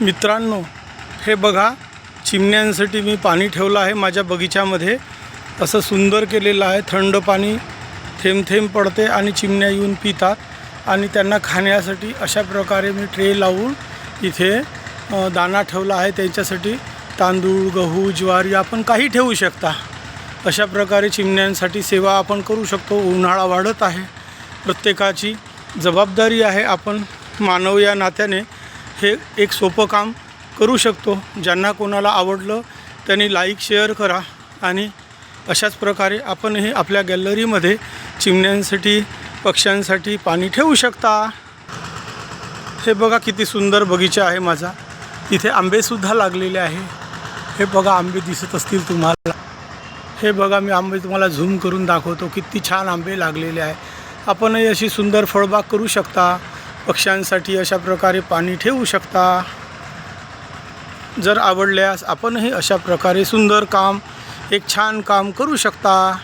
मित्रांनो, हे बघा, चिमण्यांसाठी मी पाणी ठेवलं आहे माझ्या बगीच्यामध्ये. असं सुंदर केलेलं आहे. थंड पाणी थेंब थेंब पडते आणि चिमण्या येऊन पितात. आणि त्यांना खाण्यासाठी अशा प्रकारे मी ट्रे लावून इथे दाणा ठेवला आहे. त्यांच्यासाठी तांदूळ, गहू, ज्वारी आपण काही ठेवू शकता. अशा प्रकारे चिमण्यांसाठी सेवा आपण करू शकतो. उन्हाळा वाढत आहे, प्रत्येकाची जबाबदारी आहे. आपण मानव या नात्याने हे एक सोपं काम करू शकतो. ज्यांना कोणाला आवडलं त्यांनी लाईक शेअर करा. आणि अशाच प्रकारे आपण हे आपल्या गॅलरीमध्ये चिमण्यांसाठी, पक्ष्यांसाठी पाणी ठेवू शकता. हे बघा किती सुंदर बगीचा आहे माझा. इथे आंबेसुद्धा लागलेले आहे. हे बघा, आंबे दिसत असतील तुम्हाला. हे बघा, मी आंबे तुम्हाला झूम करून दाखवतो. किती छान आंबे लागलेले आहे. आपणही अशी सुंदर फळबाग करू शकता. पक्ष्यांसाठी अशा प्रकारे पाणी ठेवू शकता. जर आवडल्यास आपणही अशा प्रकारे सुंदर काम, एक छान काम करू शकता.